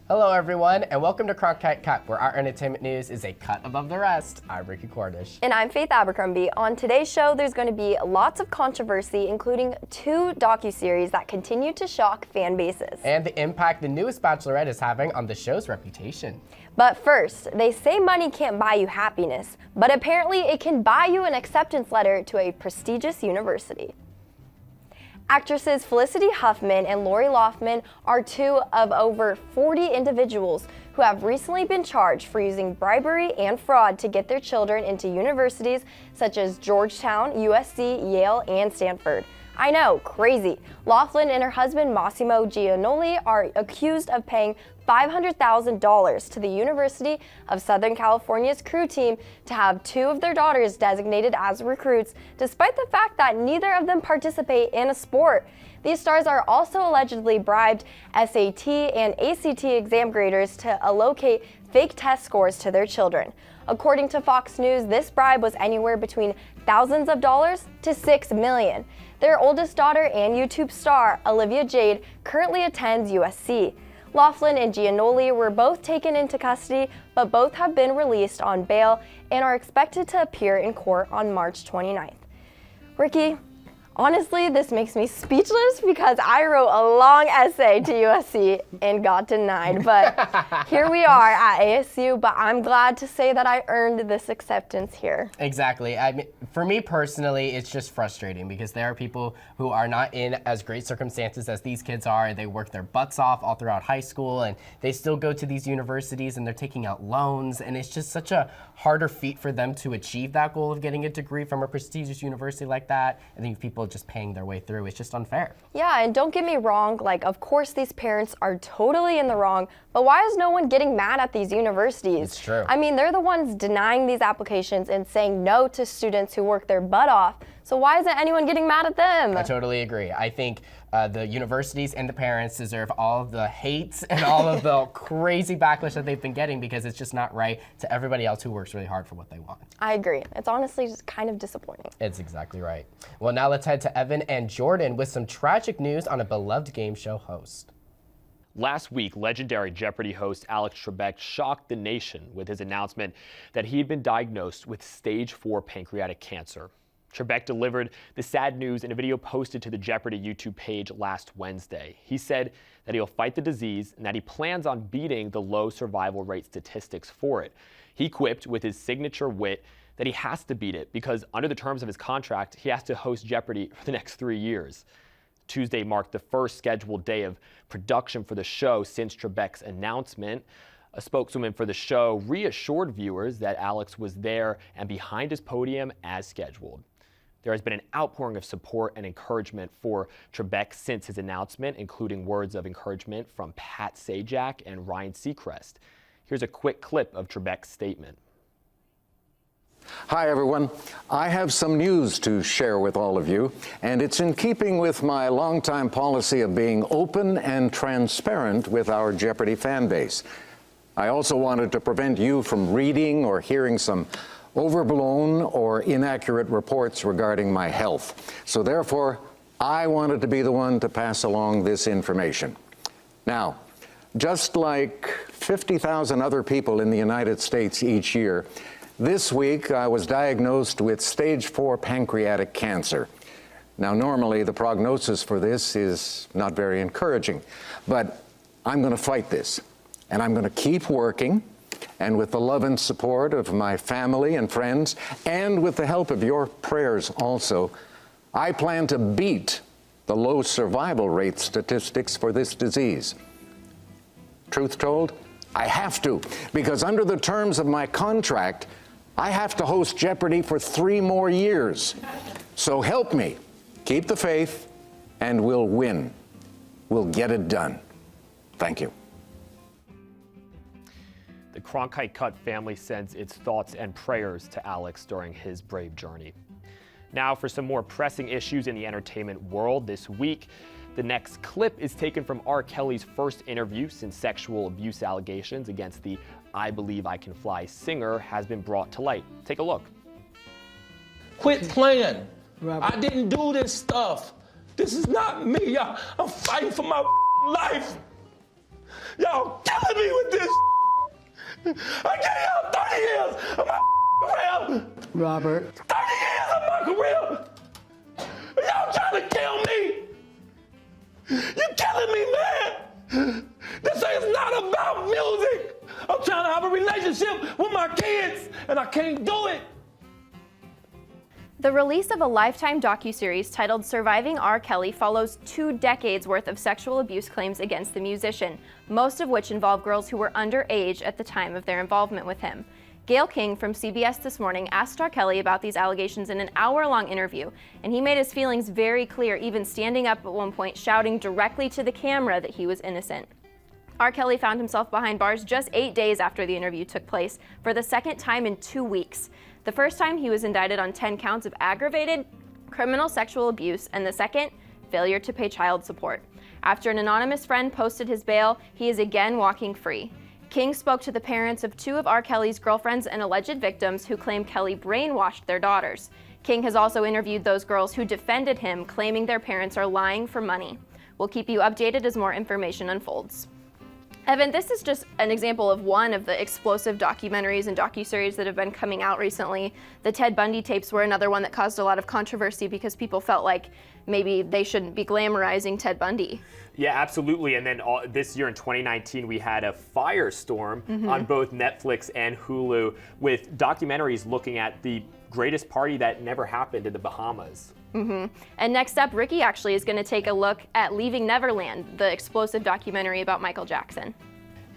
Hello everyone, and welcome to Cronkite Cut, where our entertainment news is a cut above the rest. I'm Ricky Cordish. And I'm Faith Abercrombie. On today's show, there's going to be lots of controversy, including 2 docuseries that continue to shock fan bases. And the impact the newest bachelorette is having on the show's reputation. But first, they say money can't buy you happiness, but apparently it can buy you an acceptance letter to a prestigious university. Actresses Felicity Huffman and Lori Loughlin are 2 of over 40 individuals who have recently been charged for using bribery and fraud to get their children into universities such as Georgetown, USC, Yale, and Stanford. I know, crazy. Loughlin and her husband Massimo Giannoli are accused of paying $500,000 to the University of Southern California's crew team to have 2 of their daughters designated as recruits, despite the fact that neither of them participate in a sport. These stars are also allegedly bribed SAT and ACT exam graders to allocate fake test scores to their children. According to Fox News, this bribe was anywhere between thousands of dollars to $6 million. Their oldest daughter and YouTube star, Olivia Jade, currently attends USC. Loughlin and Giannoli were both taken into custody, but both have been released on bail and are expected to appear in court on March 29th. Ricky, honestly, this makes me speechless because I wrote a long essay to USC and got denied, but here we are at ASU, but I'm glad to say that I earned this acceptance here. Exactly. I mean, for me personally, it's just frustrating because there are people who are not in as great circumstances as these kids are. They work their butts off all throughout high school, and they still go to these universities and they're taking out loans, and it's just such a harder feat for them to achieve that goal of getting a degree from a prestigious university like that. I think people just paying their way through. It's just unfair. Yeah, and don't get me wrong, like, of course these parents are totally in the wrong, but why is no one getting mad at these universities? It's true. I mean, they're the ones denying these applications and saying no to students who work their butt off, so why isn't anyone getting mad at them? I totally agree. I think the universities and the parents deserve all of the hate and all of the crazy backlash that they've been getting because it's just not right to everybody else who works really hard for what they want. I agree. It's honestly just kind of disappointing. It's exactly right. Well, now let's head to Evan and Jordan with some tragic news on a beloved game show host. Last week, legendary Jeopardy host Alex Trebek shocked the nation with his announcement that he had been diagnosed with stage 4 pancreatic cancer. Trebek delivered the sad news in a video posted to the Jeopardy YouTube page last Wednesday. He said that he'll fight the disease and that he plans on beating the low survival rate statistics for it. He quipped with his signature wit that he has to beat it because under the terms of his contract, he has to host Jeopardy for the next 3 years. Tuesday marked the first scheduled day of production for the show since Trebek's announcement. A spokeswoman for the show reassured viewers that Alex was there and behind his podium as scheduled. There has been an outpouring of support and encouragement for Trebek since his announcement, including words of encouragement from Pat Sajak and Ryan Seacrest. Here's a quick clip of Trebek's statement. Hi, everyone. I have some news to share with all of you, and it's in keeping with my longtime policy of being open and transparent with our Jeopardy fan base. I also wanted to prevent you from reading or hearing some overblown or inaccurate reports regarding my health. So therefore, I wanted to be the one to pass along this information. Now, just like 50,000 other people in the United States each year, this week I was diagnosed with stage 4 pancreatic cancer. Now, normally the prognosis for this is not very encouraging, but I'm going to fight this, and I'm going to keep working. And with the love and support of my family and friends, and with the help of your prayers also, I plan to beat the low survival rate statistics for this disease. Truth told, I have to, because under the terms of my contract, I have to host Jeopardy for 3 more years. So help me, keep the faith, and we'll win. We'll get it done. Thank you. The Cronkite Cut family sends its thoughts and prayers to Alex during his brave journey. Now for some more pressing issues in the entertainment world this week. The next clip is taken from R. Kelly's first interview since sexual abuse allegations against the I Believe I Can Fly singer has been brought to light. Take a look. Quit playing. I didn't do this stuff. This is not me. I'm fighting for my life. Y'all killing me with this. I gave y'all 30 years of my career. Robert. 30 years of my career. Y'all trying to kill me. You killing me, man. This is not about music. I'm trying to have a relationship with my kids, and I can't do it. The release of a Lifetime docuseries titled Surviving R. Kelly follows 2 decades worth of sexual abuse claims against the musician, most of which involve girls who were underage at the time of their involvement with him. Gayle King from CBS This Morning asked R. Kelly about these allegations in an hour-long interview, and he made his feelings very clear, even standing up at one point shouting directly to the camera that he was innocent. R. Kelly found himself behind bars just 8 days after the interview took place, for the second time in 2 weeks. The first time he was indicted on 10 counts of aggravated criminal sexual abuse, and the second, failure to pay child support. After an anonymous friend posted his bail, he is again walking free. King spoke to the parents of 2 of R. Kelly's girlfriends and alleged victims who claim Kelly brainwashed their daughters. King has also interviewed those girls who defended him, claiming their parents are lying for money. We'll keep you updated as more information unfolds. Evan, this is just an example of one of the explosive documentaries and docuseries that have been coming out recently. The Ted Bundy tapes were another one that caused a lot of controversy because people felt like maybe they shouldn't be glamorizing Ted Bundy. Yeah, absolutely. And then this year in 2019, we had a firestorm on both Netflix and Hulu with documentaries looking at the greatest party that never happened in the Bahamas. And next up, Ricky actually is going to take a look at Leaving Neverland, the explosive documentary about Michael Jackson.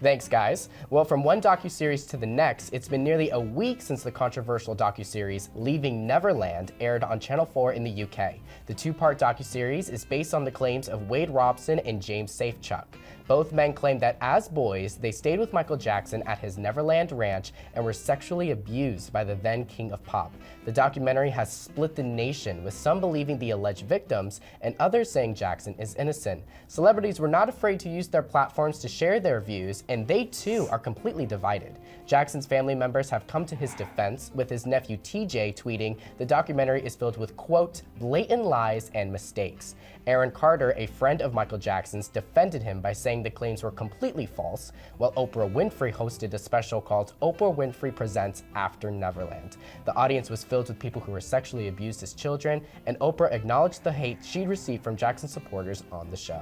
Thanks, guys. Well, from one docuseries to the next, it's been nearly a week since the controversial docuseries Leaving Neverland aired on Channel 4 in the UK. The 2-part docuseries is based on the claims of Wade Robson and James Safechuck. Both men claim that as boys, they stayed with Michael Jackson at his Neverland ranch and were sexually abused by the then king of pop. The documentary has split the nation, with some believing the alleged victims and others saying Jackson is innocent. Celebrities were not afraid to use their platforms to share their views, and they too are completely divided. Jackson's family members have come to his defense, with his nephew TJ tweeting, "The documentary is filled with, quote, blatant lies and mistakes." Aaron Carter, a friend of Michael Jackson's, defended him by saying the claims were completely false, while Oprah Winfrey hosted a special called Oprah Winfrey Presents After Neverland. The audience was filled with people who were sexually abused as children, and Oprah acknowledged the hate she'd received from Jackson supporters on the show.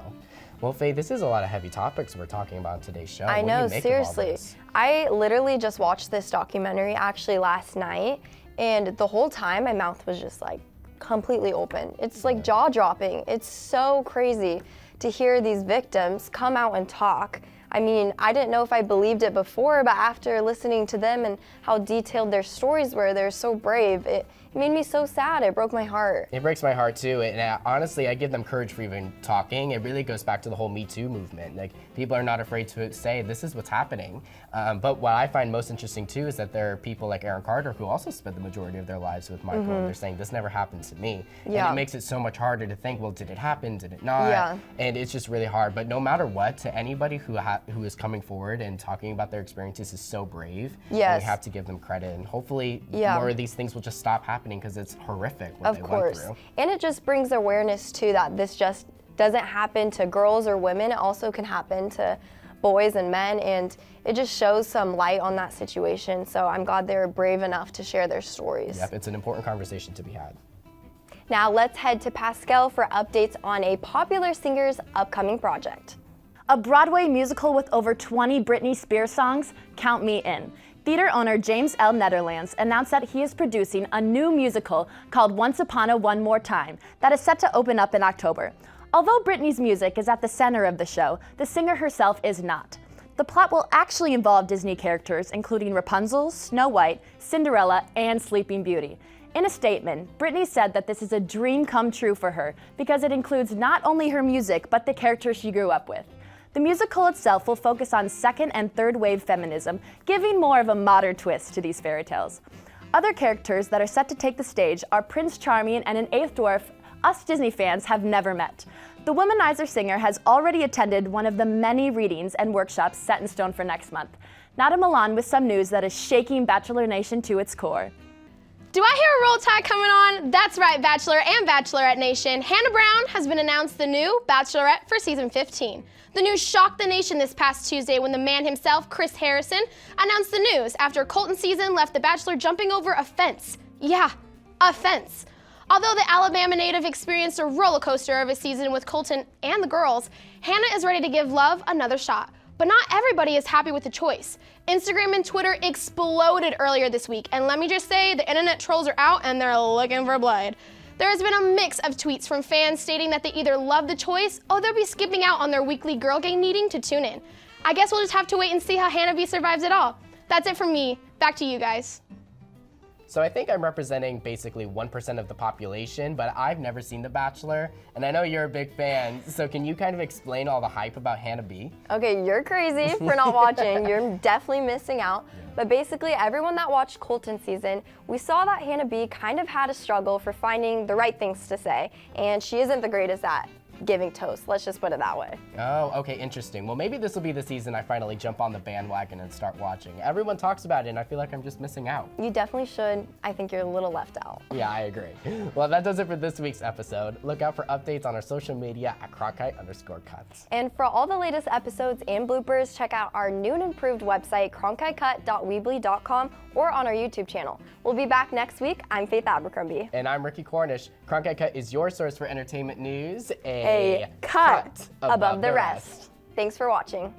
Well, Faye, this is a lot of heavy topics we're talking about in today's show. I know, what do you make of all seriously. this? I literally just watched this documentary actually last night, and the whole time my mouth was just like completely open. It's like jaw-dropping. It's so crazy to hear these victims come out and talk. I mean, I didn't know if I believed it before, but after listening to them and how detailed their stories were, they're so brave. It made me so sad. It broke my heart. It breaks my heart too, and honestly, I give them courage for even talking. It really goes back to the whole Me Too movement. Like, people are not afraid to say this is what's happening. But what I find most interesting too is that there are people like Aaron Carter who also spent the majority of their lives with Michael, and they're saying this never happened to me. Yeah. And it makes it so much harder to think, well, did it happen? Did it not? Yeah. And it's just really hard. But no matter what, to anybody who is coming forward and talking about their experiences is so brave. Yes. And we have to give them credit, and hopefully more of these things will just stop happening, because it's horrific what they went through. And it just brings awareness too that this just doesn't happen to girls or women. It also can happen to boys and men, and it just shows some light on that situation. So I'm glad they were brave enough to share their stories. Yep, it's an important conversation to be had. Now let's head to Pascal for updates on a popular singer's upcoming project. A Broadway musical with over 20 Britney Spears songs? Count me in. Theater owner James L. Netherlands announced that he is producing a new musical called Once Upon a One More Time that is set to open up in October. Although Britney's music is at the center of the show, the singer herself is not. The plot will actually involve Disney characters including Rapunzel, Snow White, Cinderella, and Sleeping Beauty. In a statement, Britney said that this is a dream come true for her because it includes not only her music but the characters she grew up with. The musical itself will focus on second and third wave feminism, giving more of a modern twist to these fairy tales. Other characters that are set to take the stage are Prince Charming and an eighth dwarf us Disney fans have never met. The Womanizer singer has already attended one of the many readings and workshops set in stone for next month. Now to Milan with some news that is shaking Bachelor Nation to its core. Do I hear a roll tide coming on? That's right, Bachelor and Bachelorette Nation. Hannah Brown has been announced the new Bachelorette for season 15. The news shocked the nation this past Tuesday when the man himself, Chris Harrison, announced the news after Colton's season left the Bachelor jumping over a fence. Yeah, a fence. Although the Alabama native experienced a roller coaster of a season with Colton and the girls, Hannah is ready to give love another shot. But not everybody is happy with the choice. Instagram and Twitter exploded earlier this week, and let me just say, the internet trolls are out and they're looking for blood. There has been a mix of tweets from fans stating that they either love the choice or they'll be skipping out on their weekly girl gang meeting to tune in. I guess we'll just have to wait and see how Hannah B survives it all. That's it from me. Back to you guys. So I think I'm representing basically 1% of the population, but I've never seen The Bachelor, and I know you're a big fan, so can you kind of explain all the hype about Hannah B? Okay, you're crazy for not watching. You're definitely missing out. But basically, everyone that watched Colton's season, we saw that Hannah B kind of had a struggle for finding the right things to say, and she isn't the greatest at giving toast. Let's just put it that way. Oh, okay, interesting. Well, maybe this will be the season I finally jump on the bandwagon and start watching. Everyone talks about it, and I feel like I'm just missing out. You definitely should. I think you're a little left out. Yeah, I agree. Well, that does it for this week's episode. Look out for updates on our social media at Cronkite_Cut. And for all the latest episodes and bloopers, check out our new and improved website, cronkitecut.weebly.com, or on our YouTube channel. We'll be back next week. I'm Faith Abercrombie. And I'm Ricky Cornish. Cronkite Cut is your source for entertainment news. A cut above the rest. Thanks for watching.